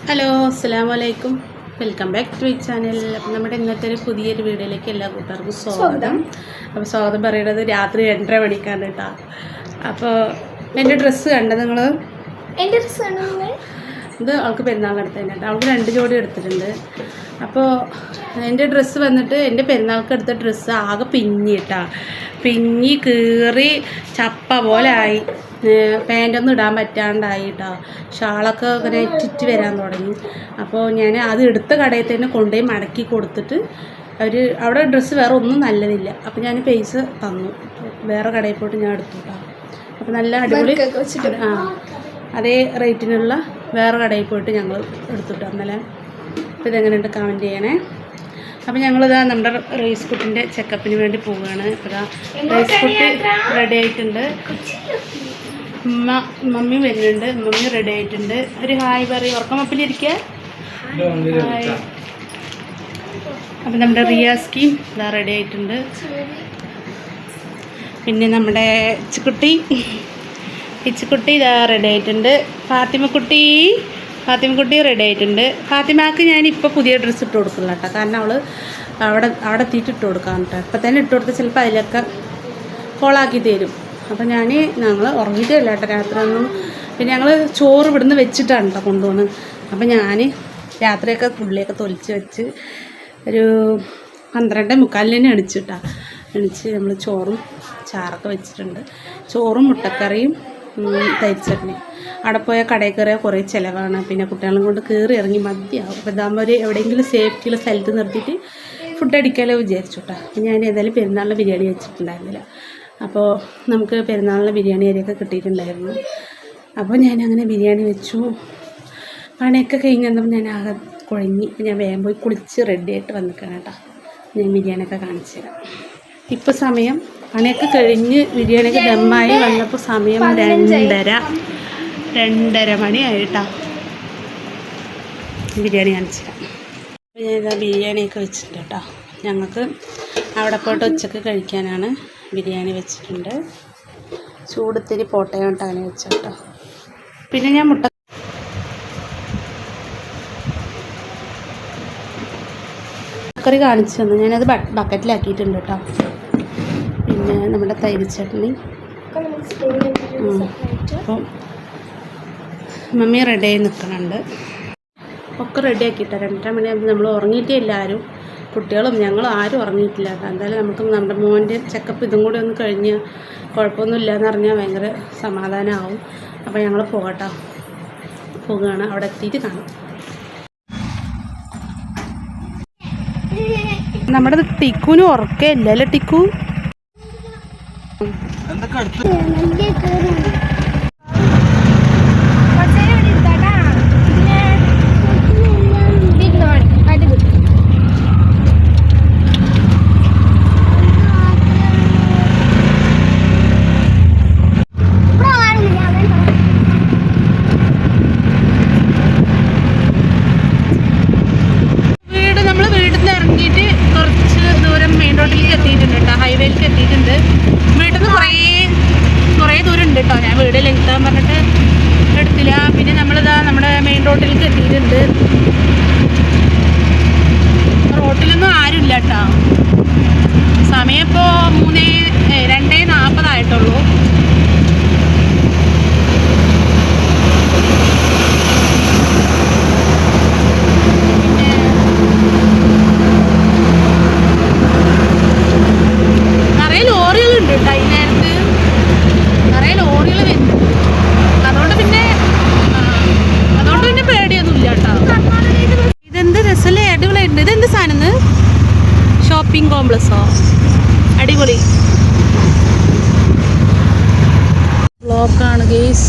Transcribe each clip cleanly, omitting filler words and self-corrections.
Hello അസ്സലാമു അലൈക്കും. Welcome back to my channel. അപ്പം നമ്മുടെ ഇന്നത്തെ ഒരു പുതിയൊരു വീഡിയോയിലേക്ക് എല്ലാ കൂട്ടുകാർക്കും സ്വാഗതം. അപ്പോൾ സ്വാഗതം പറയുന്നത് രാത്രി 2:30 മണിക്കാണ് കേട്ടോ. അപ്പോൾ എൻ്റെ ഡ്രസ്സ് കണ്ടത് നിങ്ങൾ? എൻ്റെ ഡ്രസ്സ് ഇത് അവൾക്ക് പെരുന്നാളിനടുത്ത് തന്നെ കേട്ടോ. അവൾക്ക് 2 ജോഡി എടുത്തിട്ടുണ്ട്. അപ്പോൾ എൻ്റെ ഡ്രസ്സ് വന്നിട്ട് എൻ്റെ പെരുന്നാൾക്ക് എടുത്ത ഡ്രസ്സ് ആകെ പിഞ്ഞി കീറി ചപ്പ പോലെ ആയി. പാൻറ്റൊന്നും ഇടാൻ പറ്റാണ്ടായി കേട്ടോ. ഷാളൊക്കെ ഇങ്ങനെ ചുറ്റി വരാൻ തുടങ്ങി. അപ്പോൾ ഞാൻ അത് എടുത്ത കടയിൽ തന്നെ കൊണ്ടുപോയി മടക്കി കൊടുത്തിട്ട് അവിടെ ഡ്രസ്സ് വേറെ ഒന്നും നല്ലതില്ല. അപ്പോൾ ഞാൻ പൈസ തന്നു, വേറെ കടയിൽ പോയിട്ട് ഞാൻ എടുത്തു കേട്ടോ. അപ്പോൾ നല്ല അടിപൊളി അതേ റേറ്റിനുള്ള വേറെ കടയിൽ പോയിട്ട് ഞങ്ങൾ എടുത്തിട്ട് അന്നലെ. അപ്പോൾ ഇതെങ്ങനെയുണ്ട് കമൻറ്റ് ചെയ്യണേ. അപ്പോൾ ഞങ്ങളിതാ നമ്മുടെ റൈസ് കുട്ടിൻ്റെ ചെക്കപ്പിന് വേണ്ടി പോവുകയാണ്. അപ്പോൾ ഇതാ റൈസ് കുട്ടി റെഡി ആയിട്ടുണ്ട്. മമ്മി വരുന്നുണ്ട്, മമ്മി റെഡി ആയിട്ടുണ്ട്. ഒരു ഹായ് പറയും, ഉറക്കമപ്പിലിരിക്കുക. ഹായ്. അപ്പം നമ്മുടെ റിയാസ്കി ഇതാ റെഡി ആയിട്ടുണ്ട്. പിന്നെ നമ്മുടെ ഇച്ചുക്കുട്ടി ഇതാ റെഡി ആയിട്ടുണ്ട്. ഫാത്തിമക്കുട്ടി റെഡി ആയിട്ടുണ്ട്. ഫാത്തിമാക്ക് ഞാനിപ്പോൾ പുതിയ ഡ്രസ്സ് ഇട്ട് കൊടുക്കില്ല കേട്ടോ. കാരണം അവൾ അവിടെ എത്തിയിട്ട് ഇട്ട് കൊടുക്കാം കേട്ടോ. ഇപ്പം തന്നെ ഇട്ട് കൊടുത്ത് ചിലപ്പോൾ അതിലൊക്കെ കോളാക്കി തരും. അപ്പോൾ ഞങ്ങൾ ഉറങ്ങിയിട്ടില്ല കേട്ടോ രാത്രി ഒന്നും. പിന്നെ ഞങ്ങൾ ചോറ് ഇവിടുന്ന് വെച്ചിട്ടാണ് കേട്ടോ കൊണ്ടുപോകുന്നത്. അപ്പോൾ ഞാൻ രാത്രിയൊക്കെ പുള്ളിയൊക്കെ തൊലിച്ച് വെച്ച് ഒരു 12:45 എണിച്ച് നമ്മൾ ചോറും ചാറൊക്കെ വെച്ചിട്ടുണ്ട്. ചോറും മുട്ടക്കറിയും തൈര് ചട്നി. അവിടെ പോയ കടയിൽ കയറിയാൽ കുറേ ചിലവാണ്. പിന്നെ കുട്ടികളെ കൊണ്ട് കയറി ഇറങ്ങി മതിയാവും. അപ്പോൾ ഇതാകുമ്പോൾ എവിടെയെങ്കിലും സേഫ്റ്റിയുള്ള സ്ഥലത്ത് നിർത്തിയിട്ട് ഫുഡ് അടിക്കാമല്ലോ വിചാരിച്ചു കേട്ടോ. ഞാൻ ഏതായാലും പെരുന്നാളിന് ബിരിയാണി വെച്ചിട്ടുണ്ടായിരുന്നില്ല. അപ്പോൾ നമുക്ക് പെരുന്നാളിന് ബിരിയാണി അരിയൊക്കെ കിട്ടിയിട്ടുണ്ടായിരുന്നു. അപ്പോൾ ഞാനങ്ങനെ ബിരിയാണി വെച്ചു. പണിയൊക്കെ കഴിഞ്ഞ് വന്നപ്പോൾ ഞാൻ ആകെ കുഴങ്ങി. ഞാൻ വേഗം പോയി കുളിച്ച് റെഡിയായിട്ട് വന്നിക്കണം കേട്ടോ. ഞാൻ ബിരിയാണിയൊക്കെ കാണിച്ചു തരാം. ഇപ്പോൾ സമയം പണിയൊക്കെ കഴിഞ്ഞ് ബിരിയാണിയൊക്കെ ദമ്മായി വന്നപ്പോൾ സമയം 2:30 മണിയായിട്ടാ. ബിരിയാണി കാണിച്ചു തരാം. അപ്പോൾ ഞാനിതാ ബിരിയാണിയൊക്കെ വെച്ചിട്ടുണ്ട് കേട്ടോ. ഞങ്ങൾക്ക് അവിടെ പോയിട്ട് ഉച്ചക്ക് കഴിക്കാനാണ് ബിരിയാണി വെച്ചിട്ടുണ്ട്. ചൂടത്തിരി പോട്ടയോട്ട് അങ്ങനെ വെച്ചു കേട്ടോ. പിന്നെ ഞാൻ മുട്ടക്കറി കാണിച്ചു തന്നു. ഞാനത് ബക്കറ്റിലാക്കിയിട്ടുണ്ട് കേട്ടോ. പിന്നെ നമ്മുടെ തൈര് ചട്നി. അപ്പം മമ്മി റെഡിയായി നിൽക്കുന്നുണ്ട്. ഒക്കെ റെഡിയാക്കിയിട്ടാണ്. 2:30 മണിയാകുമ്പോൾ നമ്മൾ ഉറങ്ങിയിട്ടേ ഇല്ല ആരും, കുട്ടികളും ഞങ്ങളും ആരും ഉറങ്ങിയിട്ടില്ല കേട്ടോ. എന്തായാലും നമുക്ക് നമ്മുടെ മോൻ്റെ ചെക്കപ്പ് ഇതും കൂടി ഒന്ന് കഴിഞ്ഞ് കുഴപ്പമൊന്നുമില്ല എന്ന് പറഞ്ഞാൽ ഭയങ്കര സമാധാനമാവും. അപ്പോൾ ഞങ്ങൾ പോകുകയാണ്. അവിടെ എത്തിയിട്ട് കാണാം. നമ്മുടെ ടിക്കുവിന് ഉറക്കേ ഇല്ല അല്ലേ ടിക്കു? ഹൈവേയിലേക്ക് എത്തിയിട്ടുണ്ട്. വീട്ടിൽ നിന്ന് കുറേ ദൂരം ഉണ്ട് കേട്ടോ. ഞാൻ വീട് ലെങ്താൻ പറഞ്ഞിട്ട് എടുത്തില്ല. പിന്നെ നമ്മളിതാ നമ്മുടെ മെയിൻ റോഡിലേക്ക് എത്തിയിട്ടുണ്ട്. റോട്ടിലൊന്നും ആരുമില്ല കേട്ടോ. സമയം ഇപ്പോൾ 2:40 ആയിട്ടുള്ളൂ. അതുകൊണ്ട് പിന്നെ പേടിയൊന്നുമില്ല കേട്ടോ. ഇതെന്ത് രസമല്ലേ, അടിപൊളിയായിട്ടുണ്ട്. ഇതെന്ത് സാധനം? ഷോപ്പിംഗ് കോംപ്ലക്സോ? അടിപൊളി ബ്ലോക്കാണ് ഗെയ്സ്.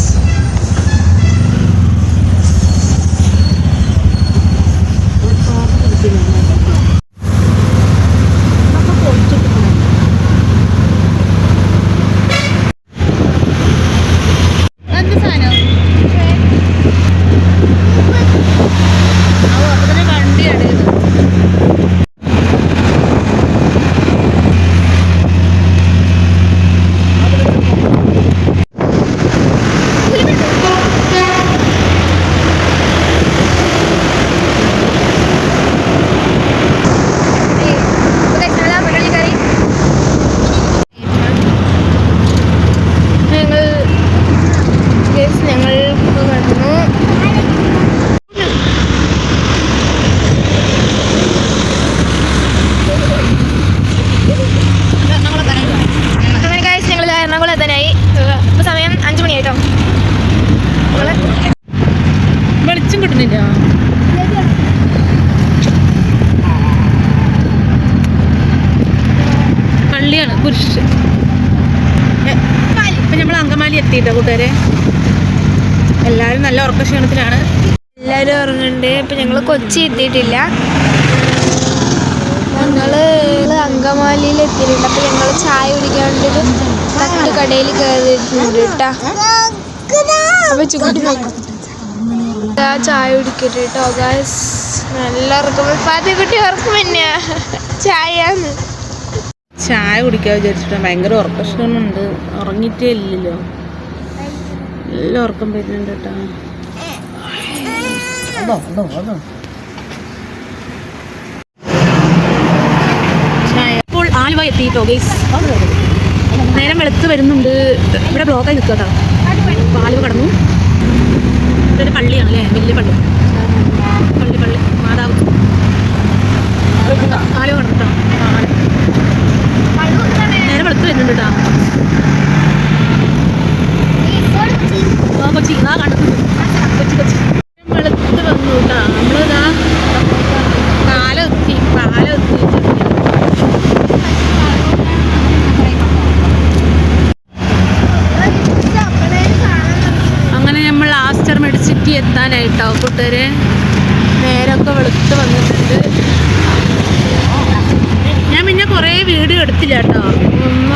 കേൾക്കുന്നില്ല. പള്ളിയാണ് കുരിശ്. ഇപ്പം നമ്മൾ അങ്കമാലി എത്തിയിട്ടോ കൂട്ടുകാരെ. എല്ലാവരും നല്ല ഉറക്ക ക്ഷീണത്തിലാണ്. എല്ലാവരും ഉറങ്ങുന്നുണ്ട്. ഇപ്പം ഞങ്ങൾ കൊച്ചി എത്തിയിട്ടില്ല. ഞങ്ങൾ അങ്കമാലിയിൽ എത്തിയിട്ടുണ്ട്. അപ്പം ഞങ്ങൾ ചായ കുടിക്കാൻ വേണ്ടി തട്ട് കടയിൽ കയറിയിട്ടുണ്ട് കേട്ടോ. അപ്പം ചുക്കുട്ടി ചായ കുടിക്കട്ടെ കേട്ടോ ഗായ്സ്. നല്ല ഉറക്കം. ഫാത്തിമക്കുട്ടി ഉറക്കം തന്നെയാ. ചായന്ന് ചായ കുടിക്കാൻ വിചാരിച്ചിട്ട് ഭയങ്കര ഉറക്ക ക്ഷീണമുണ്ട്. ഉറങ്ങിയിട്ടേ ഇല്ലല്ലോ. നല്ല ഉറക്കം വരുന്നുണ്ട് കേട്ടോ. ഇപ്പോൾ ആലുവ എത്തിയിട്ടോ ഗൈസ്. നേരം വെളുത്ത് വരുന്നുണ്ട്. ഇവിടെ ബ്ലോക്കായി നിൽക്കുക കേട്ടോ. അപ്പോൾ ആലുവ കടന്നു. ഇതൊരു പള്ളിയാണ് അല്ലേ, വലിയ പള്ളി. പള്ളി മാതാവ്. ആലുവ കടന്നു കേട്ടോ. നേരം വെളുത്ത് വരുന്നുണ്ട് കേട്ടോ. കൊച്ചി ഇതാ കണ്ടത്. കൊച്ചി വെളുത്ത് വന്നു കേട്ടോ. നമ്മളിതാ പാലെത്തി. അങ്ങനെ നമ്മൾ ആസ്റ്റർ മെഡിസിറ്റി എത്താനായിട്ടോ കൂട്ടുകാരെ. നേരമൊക്കെ വെളുത്ത് വന്നിട്ടുണ്ട്. ഞാൻ പിന്നെ കുറേ വീഡിയോ എടുത്തില്ല കേട്ടോ.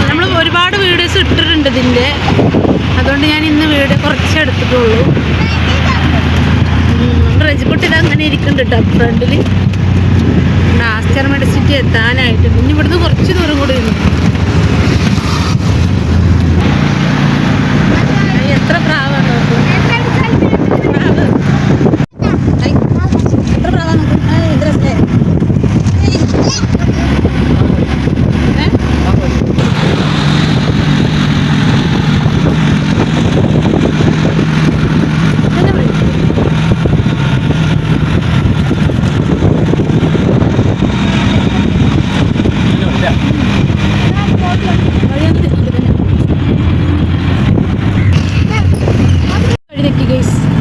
നമ്മൾ ഒരുപാട് വീഡിയോസ് ഇട്ടിട്ടുണ്ട് ഇതിൻ്റെ. അതുകൊണ്ട് ഞാൻ ഇന്ന് വീഡിയോ കുറച്ചേ എടുത്തിട്ടുള്ളൂ. റജിക്കുട്ടി ഇത് അങ്ങനെ ഇരിക്കുന്നുണ്ട് കേട്ടോ ഫ്രണ്ടിൽ. ആസ്റ്റർ മെഡിസിറ്റി എത്താനായിട്ട് പിന്നെ ഇവിടുന്ന് കുറച്ച് ദൂരം കൂടി ഇരുന്നു. എത്ര പ്രാവാണ് നോക്കും. പ്രാവ് എത്ര പ്രാവാണ് നോക്കും. എന്ത് രസമല്ലേ.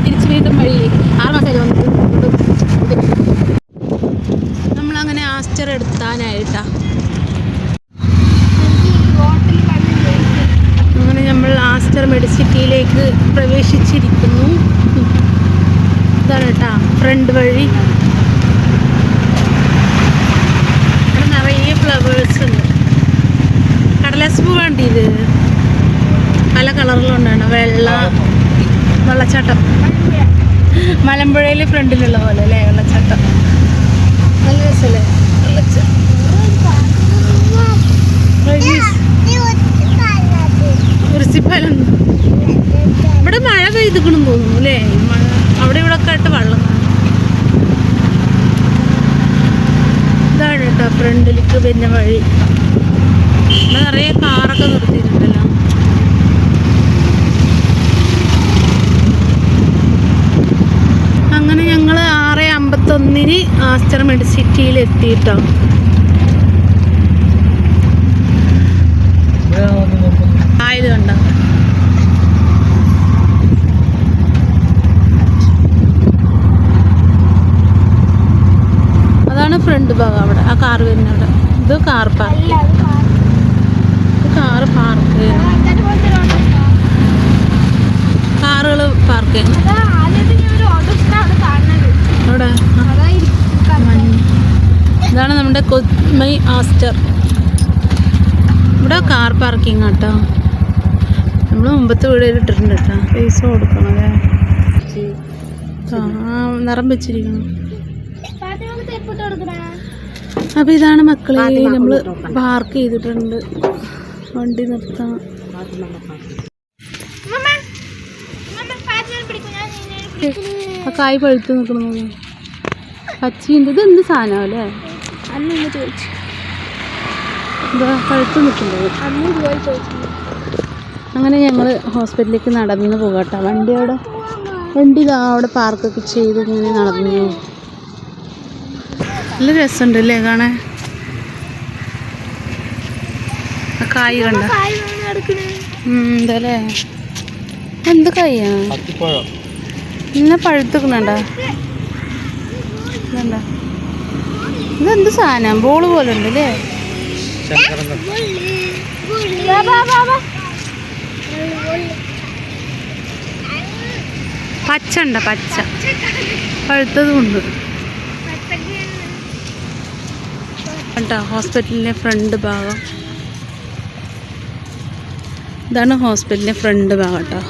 തിരിച്ചു വീണ്ടും വഴിയിലേക്ക് 6 മാസമായി വന്നിട്ട് നമ്മളങ്ങനെ ആസ്റ്റർ എടുത്താനായിട്ടാ. അങ്ങനെ നമ്മൾ ആസ്റ്റർ മെഡിസിറ്റിയിലേക്ക് പ്രവേശിച്ചിരിക്കുന്നു. ഇതാണ് കേട്ടാ ഫ്രണ്ട് വഴി. ഇവിടെ നിറയെ ഫ്ലവേഴ്സ് ഉണ്ട്. കടലാസ് പൂ വേണ്ടി ഇത് പല കളറിലുണ്ടാണ്. വെള്ളച്ചാട്ടം മലമ്പുഴയിൽ ഫ്രണ്ടിലുള്ള പോലെ അല്ലേ വെള്ളച്ചാട്ടം. നല്ല രസമല്ലേ വെള്ളച്ചാട്ടം. ഉരുസിപ്പാലം ഇവിടെ മഴ പെയ്തിക്കണെന്ന് തോന്നുന്നു അല്ലേ. മഴ അവിടെ ഇവിടെ ഒക്കെ ആയിട്ട് വെള്ളം. ഇതാണ് കേട്ടോ ഫ്രണ്ടിലേക്ക് പിന്നെ വഴി. ഇവിടെ നിറയെ കാറൊക്കെ നിർത്തിയിട്ടുണ്ടല്ലോ. അങ്ങനെ ഞങ്ങൾ 6:51 ആസ്റ്റർ മെഡിസിറ്റിയിൽ എത്തിയിട്ടോ. ആയത് കണ്ടോ. അതാണ് ഫ്രണ്ട് ഭാഗം. അവിടെ ആ കാറ് വരുന്നവിടെ. ഇത് കാർ പാർക്ക്. കാറ് പാർക്ക് കാറുകൾ പാർക്ക് ചെയ്യുന്നു അവിടെ. ഇതാണ് നമ്മുടെ കൊച്ചി ആസ്റ്റർ. ഇവിടെ കാർ പാർക്കിംഗ് കേട്ടോ. നമ്മൾ മുമ്പത്തെ വീഡിയോയിൽ ഇട്ടിട്ടുണ്ട് കേട്ടോ. പൈസ കൊടുക്കണത് നിറം വെച്ചിരിക്കണം. അപ്പോൾ ഇതാണ് മക്കളെ നമ്മൾ പാർക്ക് ചെയ്തിട്ടുണ്ട്. വണ്ടി നിർത്താം. ആ കായ് പഴുത്ത് നിൽക്കണത് പച്ചയുണ്ട്. ഇത് എന്ത് സാധനം അല്ലേ. ചോദിച്ചു എന്താ പഴുത്ത് നിൽക്കുന്നത്. അങ്ങനെ ഞങ്ങൾ ഹോസ്പിറ്റലിലേക്ക് നടന്ന് പോകട്ടെ. വണ്ടി ഇതാ അവിടെ പാർക്കൊക്കെ ചെയ്ത് ഇങ്ങനെ നടന്നു. നല്ല രസമുണ്ട് അല്ലേ കാണാൻ. ആ കായ് കണ്ട എന്തല്ലേ. എന്ത് കായാണ് ഇന്ന പഴുത്തുക്കണണ്ട. ഇതെന്താ ഇതെന്ത് സാധനം ബോള് പോലെ ഉണ്ട് അല്ലേ? പച്ച ഉണ്ടോ? പച്ച പഴുത്തതും ഉണ്ട് കേട്ടോ. ഹോസ്പിറ്റലിൻ്റെ ഫ്രണ്ട് ഭാഗം ഇതാണ്. ഹോസ്പിറ്റലിൻ്റെ ഫ്രണ്ട് ഭാഗം കേട്ടോ.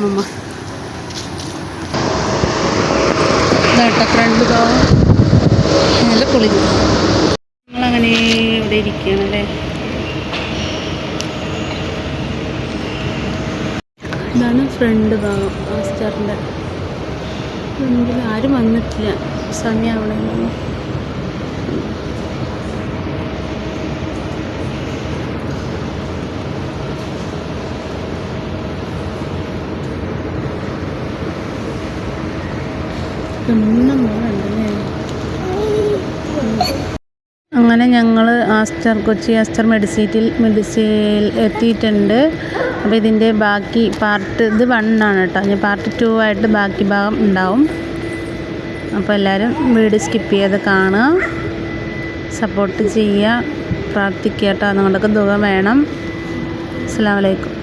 അമ്മ ഇതാട്ടോ ഫ്രണ്ട് ഭാഗം. നല്ല പൊളിഞ്ഞു. നമ്മളങ്ങനെ ഇവിടെ ഇരിക്കുകയാണല്ലേ. ഇതാണ് ഫ്രണ്ട് ഭാഗം ആസ്റ്ററിൻ്റെ ഫ്രണ്ടിൽ. ആരും വന്നിട്ടില്ല, സമയം അവിടെ അങ്ങനെ ഞങ്ങൾ കൊച്ചി ആസ്റ്റർ മെഡിസിറ്റിൽ എത്തിയിട്ടുണ്ട്. അപ്പോൾ ഇതിൻ്റെ ബാക്കി പാർട്ട് ഇത് 1 ആണ് കേട്ടോ. ഞാൻ പാർട്ട് 2 ആയിട്ട് ബാക്കി ഭാഗം ഉണ്ടാവും. അപ്പോൾ എല്ലാവരും വീഡിയോ സ്കിപ്പ് ചെയ്യാതെ കാണുക, സപ്പോർട്ട് ചെയ്യുക, പ്രാർത്ഥിക്കുക കേട്ടോ. നിങ്ങളുടെയൊക്കെ ദുആ വേണം. അസ്സലാമു അലൈക്കും.